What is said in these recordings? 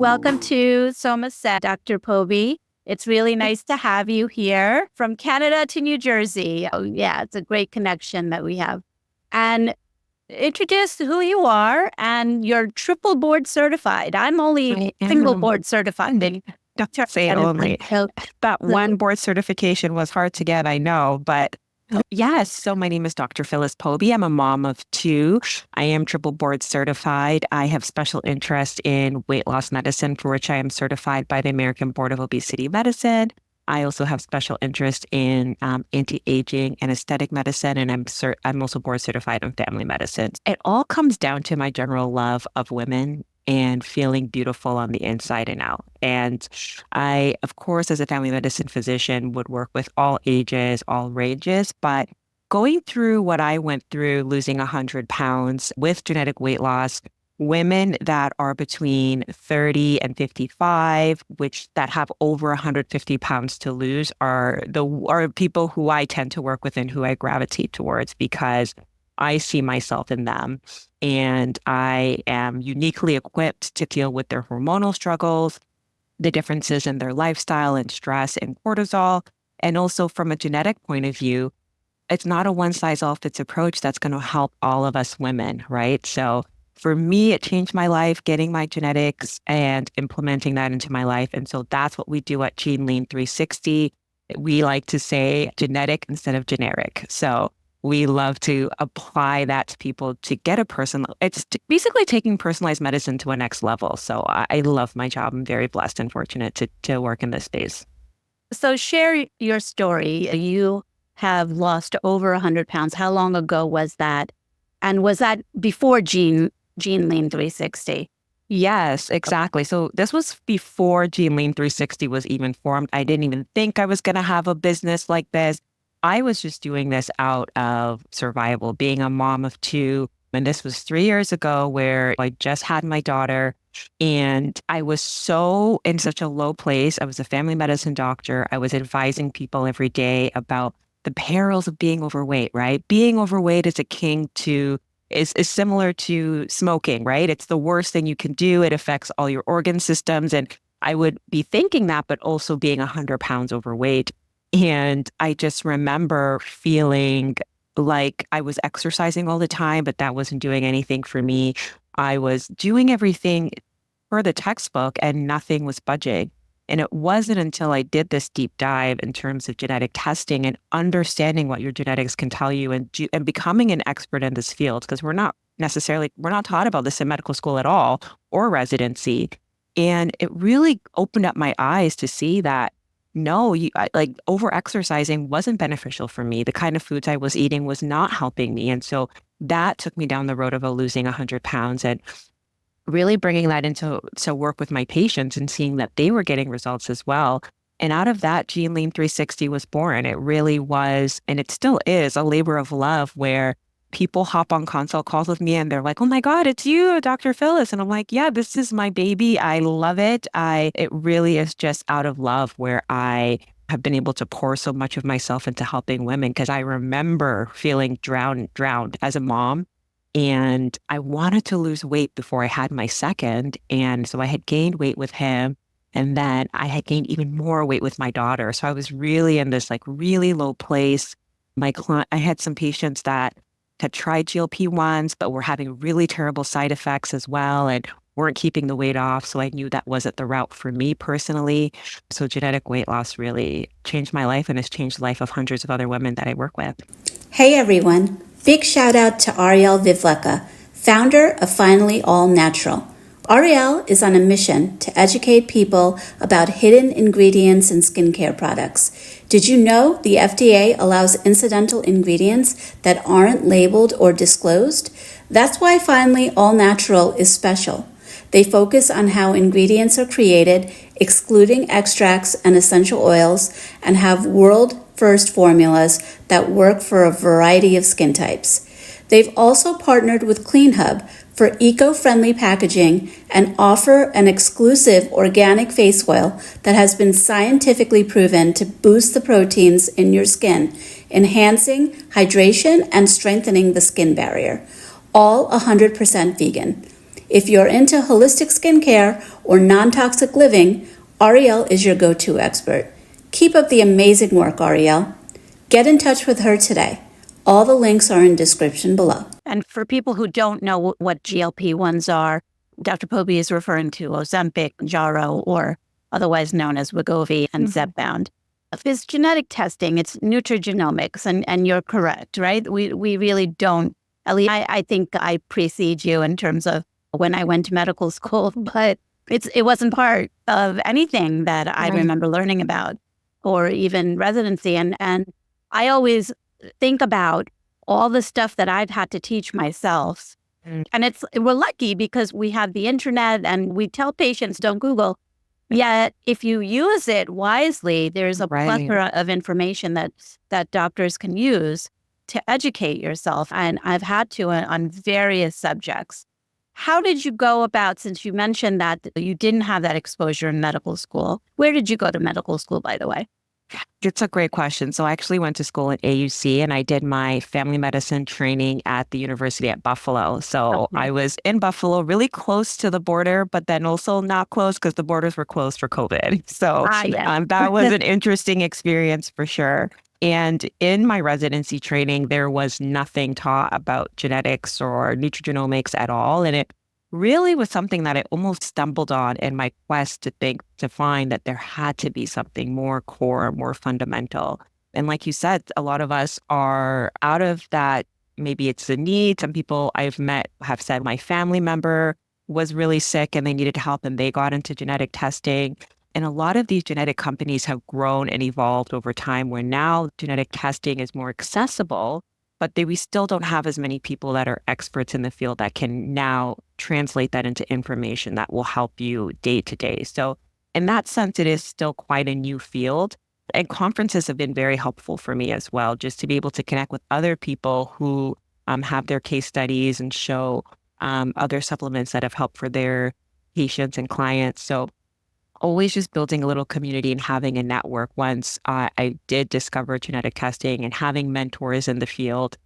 welcome to Soma Says, Dr. Pobee. It's really nice to have you here from Canada to New Jersey. Oh, yeah, it's a great connection that we have. And introduce who you are, and you're triple board certified. I'm only single board certified. Don't say only. That one board certification was hard to get, I know, but yes. So my name is Dr. Phyllis Pobee. I'm a mom of two. I am triple board certified. I have special interest in weight loss medicine, for which I am certified by the American Board of Obesity Medicine. I also have special interest in anti-aging and aesthetic medicine, and I'm also board certified in family medicine. It all comes down to my general love of women and feeling beautiful on the inside and out. And I, of course, as a family medicine physician, would work with all ages, all ranges, but going through what I went through, losing 100 pounds with genetic weight loss, women that are between 30 and 55, that have over 150 pounds to lose, are people who I tend to work with and who I gravitate towards, because I see myself in them, and I am uniquely equipped to deal with their hormonal struggles, the differences in their lifestyle and stress and cortisol. And also from a genetic point of view, it's not a one-size-all-fits approach that's going to help all of us women, right? So for me, it changed my life, getting my genetics and implementing that into my life. And so that's what we do at Gene Lean 360. We like to say genetic instead of generic. So we love to apply that to people to get it's basically taking personalized medicine to a next level. So I love my job. I'm very blessed and fortunate to work in this space. So share your story. You have lost over 100 pounds. How long ago was that? And was that before Gene Lean 360? Yes, exactly. So this was before Gene Lean 360 was even formed. I didn't even think I was going to have a business like this. I was just doing this out of survival, being a mom of two. And this was 3 years ago, where I just had my daughter, and I was in such a low place. I was a family medicine doctor. I was advising people every day about the perils of being overweight, right? Being overweight is similar to smoking, right? It's the worst thing you can do. It affects all your organ systems. And I would be thinking that, but also being 100 pounds overweight. And I just remember feeling like I was exercising all the time, but that wasn't doing anything for me. I was doing everything per the textbook and nothing was budging. And it wasn't until I did this deep dive in terms of genetic testing and understanding what your genetics can tell you, and becoming an expert in this field, because we're not taught about this in medical school at all, or residency. And it really opened up my eyes to see that no, over-exercising wasn't beneficial for me. The kind of foods I was eating was not helping me. And so that took me down the road of losing 100 pounds and really bringing that to work with my patients and seeing that they were getting results as well. And out of that, Gene Lean 360 was born. It really was, and it still is, a labor of love, where people hop on consult calls with me and they're like, "Oh my God, it's you, Dr. Phyllis." And I'm like, "Yeah, this is my baby. I love it." It really is just out of love where I have been able to pour so much of myself into helping women, because I remember feeling drowned as a mom. And I wanted to lose weight before I had my second. And so I had gained weight with him. And then I had gained even more weight with my daughter. So I was really in this really low place. I had some patients that had tried GLP-1s, but were having really terrible side effects as well, and weren't keeping the weight off. So I knew that wasn't the route for me personally. So genetic weight loss really changed my life, and has changed the life of hundreds of other women that I work with. Hey everyone, big shout out to Ariel Vivleka, founder of Finally All Natural. Ariel is on a mission to educate people about hidden ingredients in skincare products. Did you know the FDA allows incidental ingredients that aren't labeled or disclosed? That's why Finally All Natural is special. They focus on how ingredients are created, excluding extracts and essential oils, and have world-first formulas that work for a variety of skin types. They've also partnered with CleanHub for eco-friendly packaging and offer an exclusive organic face oil that has been scientifically proven to boost the proteins in your skin, enhancing hydration and strengthening the skin barrier. All 100% vegan. If you're into holistic skincare or non-toxic living, Ariel is your go-to expert. Keep up the amazing work, Ariel. Get in touch with her today. All the links are in description below. And for people who don't know what GLP-1s are, Dr. Pobee is referring to Ozempic, Jaro, or otherwise known as Wegovy and Zepbound. If it's genetic testing, it's nutrigenomics, and you're correct, right? We really don't, at least I think I precede you in terms of when I went to medical school, but it wasn't part of anything that I remember learning about, or even residency. And I always think about all the stuff that I've had to teach myself. And we're lucky because we have the internet and we tell patients don't Google. Yet if you use it wisely, there's a plethora of information that doctors can use to educate yourself. And I've had to on various subjects. How did you go about, since you mentioned that you didn't have that exposure in medical school? Where did you go to medical school, by the way? It's a great question. So I actually went to school at AUC and I did my family medicine training at the university at Buffalo. So I was in Buffalo, really close to the border, but then also not close because the borders were closed for COVID. So that was an interesting experience for sure. And in my residency training, there was nothing taught about genetics or nutrigenomics at all. And it really was something that I almost stumbled on in my quest to find that there had to be something more core, more fundamental. And like you said, a lot of us are out of that. Maybe it's a need. Some people I've met have said my family member was really sick and they needed help and they got into genetic testing. And a lot of these genetic companies have grown and evolved over time where now genetic testing is more accessible, but we still don't have as many people that are experts in the field that can now translate that into information that will help you day to day. So in that sense, it is still quite a new field. And conferences have been very helpful for me as well, just to be able to connect with other people who have their case studies and show other supplements that have helped for their patients and clients. So always just building a little community and having a network. Once I did discover genetic testing and having mentors in the field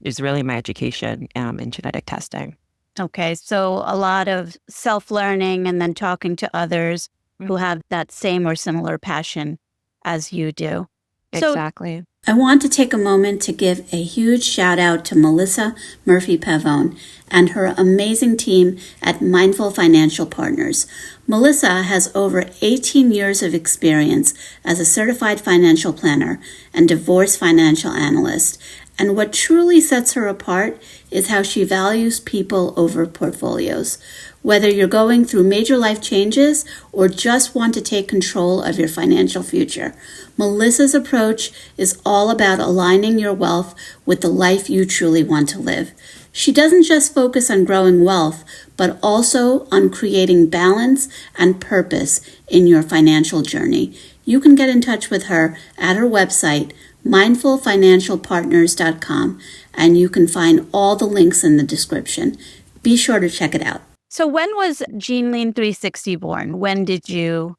is really my education in genetic testing. Okay, so a lot of self-learning and then talking to others who have that same or similar passion as you do. Exactly. I want to take a moment to give a huge shout out to Melissa Murphy-Pavone and her amazing team at Mindful Financial Partners. Melissa has over 18 years of experience as a certified financial planner and divorce financial analyst. And what truly sets her apart is how she values people over portfolios. Whether you're going through major life changes or just want to take control of your financial future, Melissa's approach is all about aligning your wealth with the life you truly want to live. She doesn't just focus on growing wealth, but also on creating balance and purpose in your financial journey. You can get in touch with her at her website, mindfulfinancialpartners.com, and you can find all the links in the description. Be sure to check it out. So when was GeneLean 360 born? When did you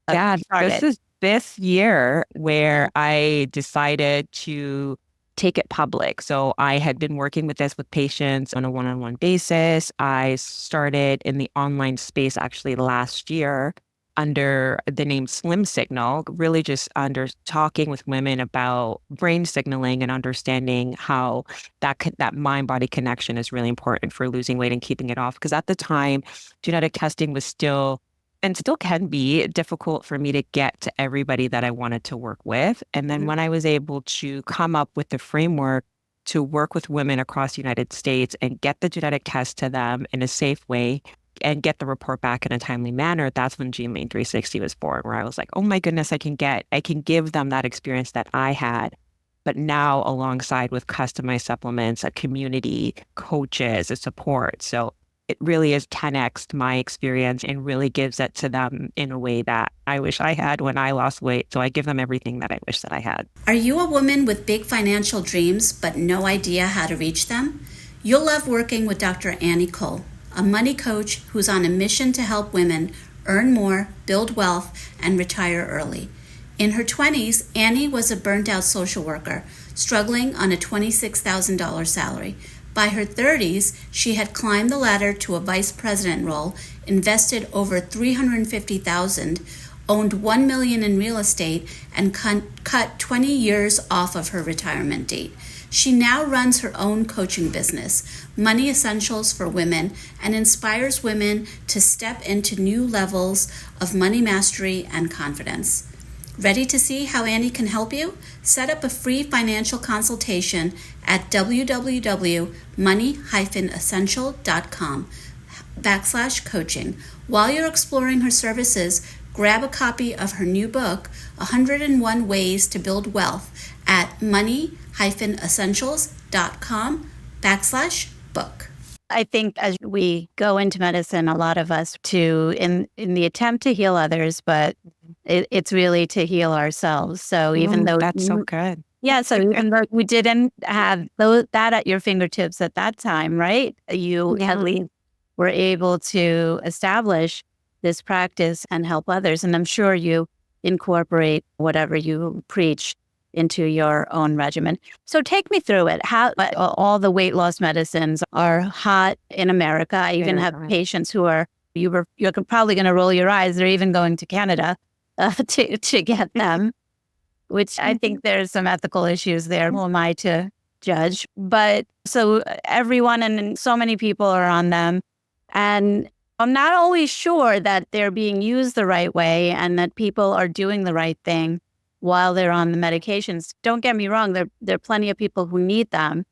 start this is this year where I decided to take it public. So I had been working with patients on a one-on-one basis. I started in the online space actually last year under the name Slim Signal, really just under talking with women about brain signaling and understanding how that mind-body connection is really important for losing weight and keeping it off. Because at the time, genetic testing was still, and still can be, difficult for me to get to everybody that I wanted to work with. And then when I was able to come up with the framework to work with women across the United States and get the genetic test to them in a safe way, and get the report back in a timely manner, that's when GeneLean 360 was born, where I was like, oh my goodness, I can give them that experience that I had, but now alongside with customized supplements, a community, coaches, a support. So it really is 10x my experience and really gives it to them in a way that I wish I had when I lost weight. So I give them everything that I wish that I had. Are you a woman with big financial dreams, but no idea how to reach them? You'll love working with Dr. Annie Cole, a money coach who's on a mission to help women earn more, build wealth, and retire early. In her 20s, Annie was a burnt-out social worker, struggling on a $26,000 salary. By her 30s, she had climbed the ladder to a vice president role, invested over $350,000, owned $1 million in real estate, and cut 20 years off of her retirement date. She now runs her own coaching business, Money Essentials for Women, and inspires women to step into new levels of money mastery and confidence. Ready to see how Annie can help you? Set up a free financial consultation at www.money-essential.com/coaching. While you're exploring her services, grab a copy of her new book, 101 Ways to Build Wealth, at money-essentials.com/book. I think as we go into medicine, a lot of us in the attempt to heal others, but it's really to heal ourselves. So even though that's so good. Yeah, so even though we didn't have that at your fingertips at that time, right? You at least were able to establish this practice and help others. And I'm sure you incorporate whatever you preach into your own regimen. So take me through it. How all the weight loss medicines are hot in America. I even have patients who you're probably going to roll your eyes. They're even going to Canada to get them, which I think there's some ethical issues there. Who am I to judge? But so everyone and so many people are on them. And I'm not always sure that they're being used the right way and that people are doing the right thing while they're on the medications. Don't get me wrong, there are plenty of people who need them,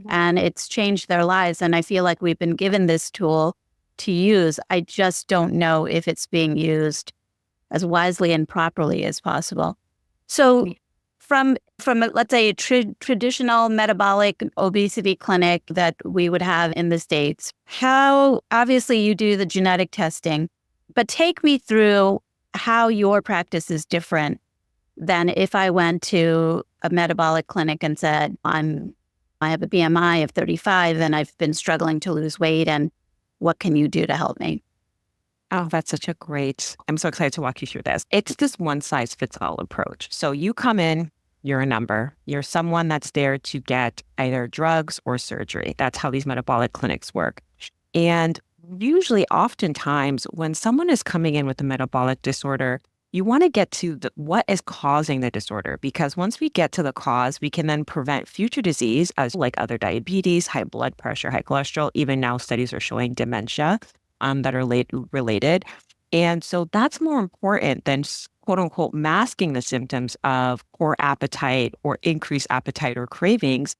and it's changed their lives. And I feel like we've been given this tool to use. I just don't know if it's being used as wisely and properly as possible. So from let's say a traditional metabolic obesity clinic that we would have in the States, how obviously you do the genetic testing, but take me through how your practice is different than if I went to a metabolic clinic and said, I have a BMI of 35 and I've been struggling to lose weight, and what can you do to help me? Oh, I'm so excited to walk you through this. It's this one size fits all approach. So you come in, you're a number, you're someone that's there to get either drugs or surgery. That's how these metabolic clinics work. And usually, oftentimes, when someone is coming in with a metabolic disorder, you want to get to what is causing the disorder, because once we get to the cause, we can then prevent future disease, as like other diabetes, high blood pressure, high cholesterol. Even now, studies are showing dementia that are related. And so that's more important than quote unquote masking the symptoms of poor appetite or increased appetite or cravings.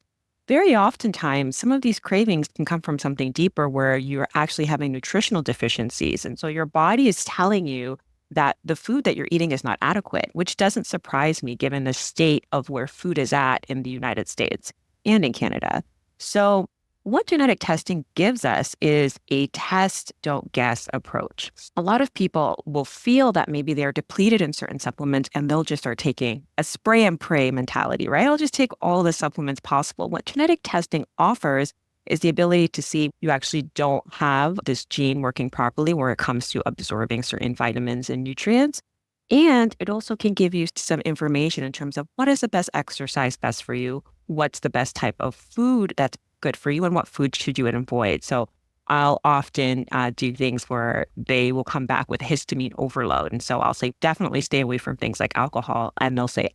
Very oftentimes, some of these cravings can come from something deeper where you're actually having nutritional deficiencies. And so your body is telling you that the food that you're eating is not adequate, which doesn't surprise me given the state of where food is at in the United States and in Canada. So what genetic testing gives us is a test, don't guess approach. A lot of people will feel that maybe they're depleted in certain supplements and they'll just start taking a spray and pray mentality, right? I'll just take all the supplements possible. What genetic testing offers is the ability to see you actually don't have this gene working properly where it comes to absorbing certain vitamins and nutrients. And it also can give you some information in terms of what is the best exercise best for you, what's the best type of food that's good for you, and what food should you avoid. So I'll often do things where they will come back with histamine overload. And so I'll say, definitely stay away from things like alcohol. And they'll say,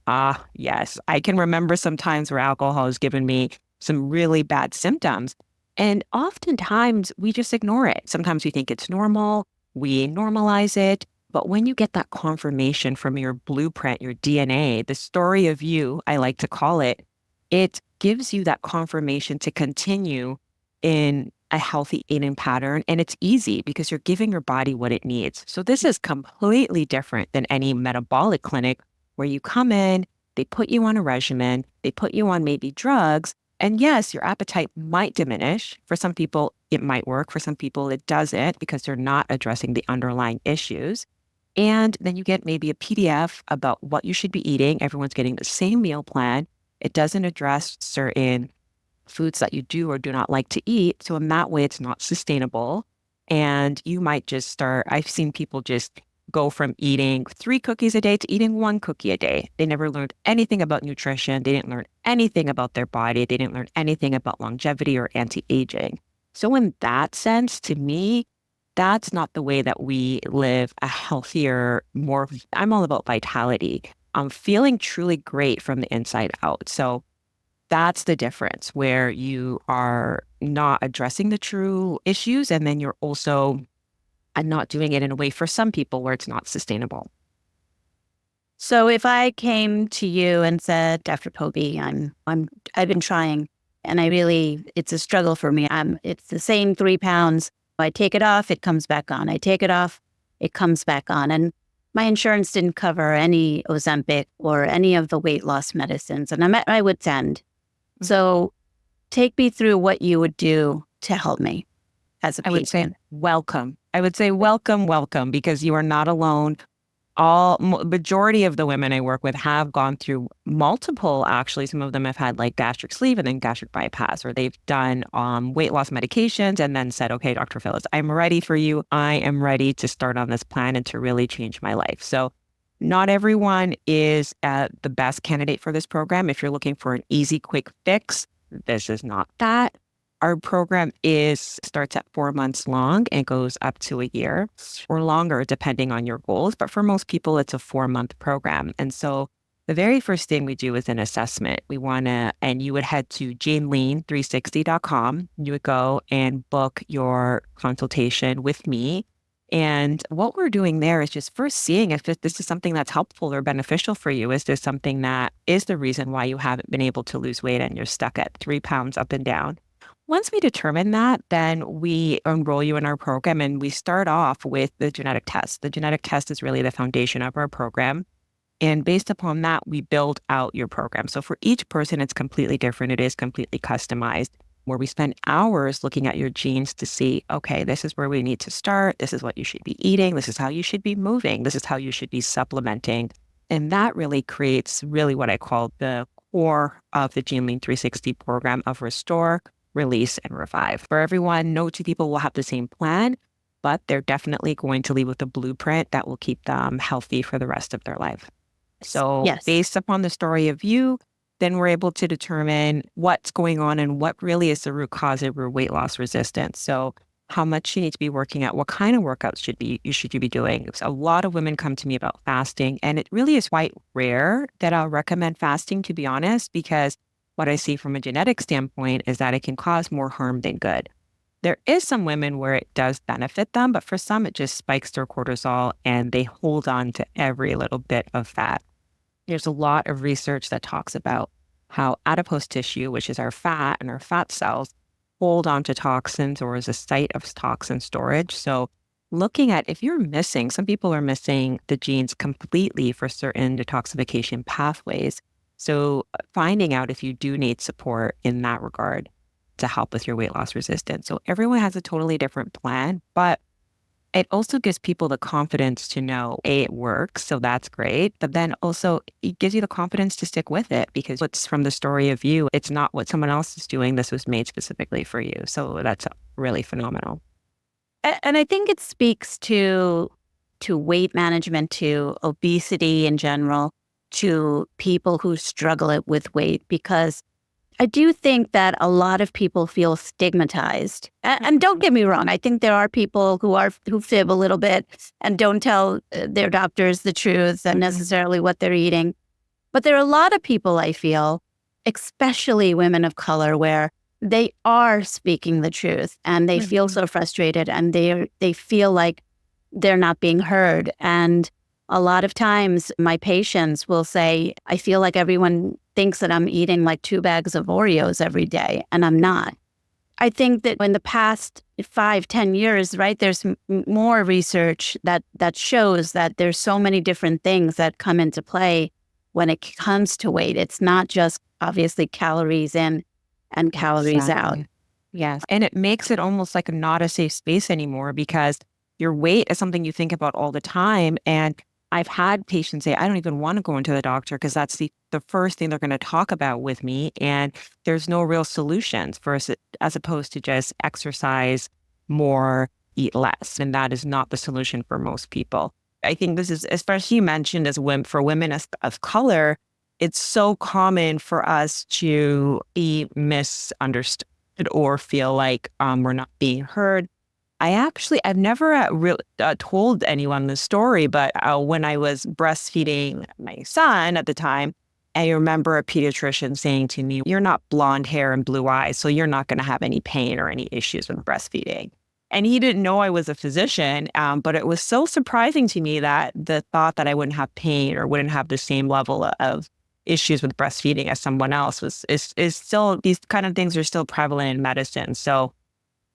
yes, I can remember some times where alcohol has given me some really bad symptoms. And oftentimes we just ignore it. Sometimes we think it's normal, we normalize it. But when you get that confirmation from your blueprint, your DNA, the story of you, I like to call it, it gives you that confirmation to continue in a healthy eating pattern. And it's easy because you're giving your body what it needs. So this is completely different than any metabolic clinic where you come in, they put you on a regimen, they put you on maybe drugs. And yes, your appetite might diminish. For some people, it might work. For some people, it doesn't because they're not addressing the underlying issues. And then you get maybe a PDF about what you should be eating. Everyone's getting the same meal plan. It doesn't address certain foods that you do or do not like to eat. So in that way, it's not sustainable. And you might just I've seen people just go from eating 3 cookies a day to eating 1 cookie a day. They never learned anything about nutrition. They didn't learn anything about their body. They didn't learn anything about longevity or anti-aging. So in that sense, to me, that's not the way that we live a healthier, more, I'm all about vitality. I'm feeling truly great from the inside out. So that's the difference, where you are not addressing the true issues, and then you're also not doing it in a way for some people where it's not sustainable. So if I came to you and said, Dr. Pobee, I've been trying, and it's a struggle for me. It's the same 3 pounds. I take it off, it comes back on. I take it off, it comes back on. And my insurance didn't cover any Ozempic or any of the weight loss medicines. And I'm at my wit's end. So take me through what you would do to help me as a patient. I would say welcome. I would say welcome, because you are not alone. Majority of the women I work with have gone through multiple, actually, some of them have had like gastric sleeve and then gastric bypass, or they've done weight loss medications and then said, okay, Dr. Phyllis, I'm ready for you. I am ready to start on this plan and to really change my life. So not everyone is the best candidate for this program. If you're looking for an easy, quick fix, this is not that. Our program starts at 4 months long and goes up to a year or longer, depending on your goals. But for most people, it's a 4-month program. And so the very first thing we do is an assessment. And you would head to janelean360.com. You would go and book your consultation with me. And what we're doing there is just first seeing if this is something that's helpful or beneficial for you. Is this something that is the reason why you haven't been able to lose weight and you're stuck at 3 pounds up and down? Once we determine that, then we enroll you in our program, and we start off with the genetic test. The genetic test is really the foundation of our program. And based upon that, we build out your program. So for each person, it's completely different. It is completely customized, where we spend hours looking at your genes to see, okay, this is where we need to start. This is what you should be eating. This is how you should be moving. This is how you should be supplementing. And that really creates what I call the core of the Janelean 360 program of Restore, Release, and Revive. For everyone, no 2 people will have the same plan, but they're definitely going to leave with a blueprint that will keep them healthy for the rest of their life. So based upon the story of you, then we're able to determine what's going on and what really is the root cause of your weight loss resistance. So how much you need to be working at, what kind of workouts should you be doing. So a lot of women come to me about fasting, and it really is quite rare that I'll recommend fasting, to be honest, because what I see from a genetic standpoint is that it can cause more harm than good. There is some women where it does benefit them, but for some, it just spikes their cortisol and they hold on to every little bit of fat. There's a lot of research that talks about how adipose tissue, which is our fat and our fat cells, hold on to toxins or is a site of toxin storage. So looking at if you're missing, some people are missing the genes completely for certain detoxification pathways. So finding out if you do need support in that regard to help with your weight loss resistance. So everyone has a totally different plan, but it also gives people the confidence to know, A, it works, so that's great. But then also it gives you the confidence to stick with it, because what's from the story of you, it's not what someone else is doing. This was made specifically for you. So that's really phenomenal. And I think it speaks to weight management, to obesity in general, to people who struggle with weight, because I do think that a lot of people feel stigmatized. And don't get me wrong, I think there are people who fib a little bit and don't tell their doctors the truth and necessarily what they're eating. But there are a lot of people, I feel, especially women of color, where they are speaking the truth and they feel so frustrated and they feel like they're not being heard. And a lot of times my patients will say, I feel like everyone thinks that I'm eating like 2 bags of Oreos every day, and I'm not. I think that in the past 5-10 years, right, there's more research that shows that there's so many different things that come into play when it comes to weight. It's not just obviously calories in and calories out. Yes. And it makes it almost like not a safe space anymore, because your weight is something you think about all the time. And I've had patients say, I don't even want to go into the doctor because that's the first thing they're going to talk about with me. And there's no real solutions for us, as opposed to just exercise more, eat less. And that is not the solution for most people. I think this is especially mentioned as women, for women of color. It's so common for us to be misunderstood or feel like we're not being heard. I've never told anyone the story, but when I was breastfeeding my son at the time, I remember a pediatrician saying to me, "You're not blonde hair and blue eyes, so you're not going to have any pain or any issues with breastfeeding." And he didn't know I was a physician, but it was so surprising to me that the thought that I wouldn't have pain or wouldn't have the same level of issues with breastfeeding as someone else is still, these kind of things are still prevalent in medicine. So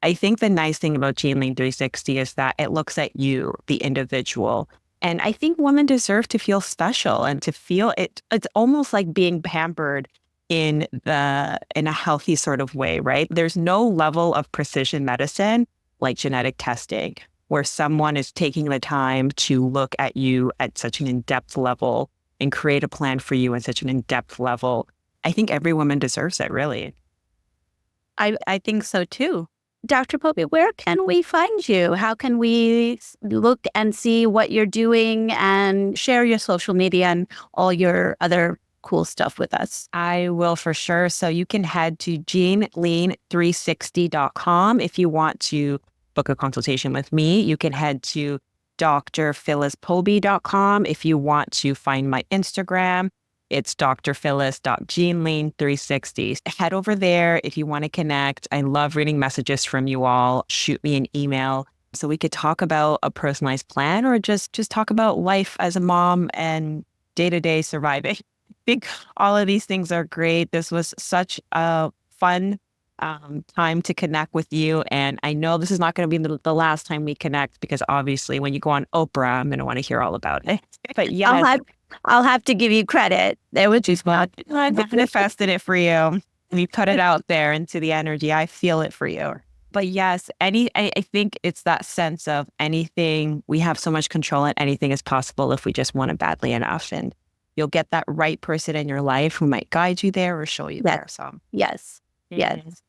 I think the nice thing about Gene Lean 360 is that it looks at you, the individual. And I think women deserve to feel special and to feel it. It's almost like being pampered in a healthy sort of way, right? There's no level of precision medicine like genetic testing, where someone is taking the time to look at you at such an in-depth level and create a plan for you at such an in-depth level. I think every woman deserves it, really. I think so too. Dr. Pobee, where can we find you? How can we look and see what you're doing and share your social media and all your other cool stuff with us? I will for sure. So you can head to genelean360.com if you want to book a consultation with me. You can head to drphyllispobee.com if you want to find my Instagram. It's drphyllis.genelean360. Head over there if you want to connect. I love reading messages from you all. Shoot me an email so we could talk about a personalized plan or just talk about life as a mom and day-to-day surviving. I think all of these things are great. This was such a fun time to connect with you. And I know this is not going to be the last time we connect because obviously when you go on Oprah, I'm going to want to hear all about it. But yeah, I'll have to give you credit. There was just I manifested it for you. We put it out there into the energy. I feel it for you. But yes, I think it's that sense of anything, we have so much control and anything is possible if we just want it badly enough. And you'll get that right person in your life who might guide you there or show you there. So yes. yes.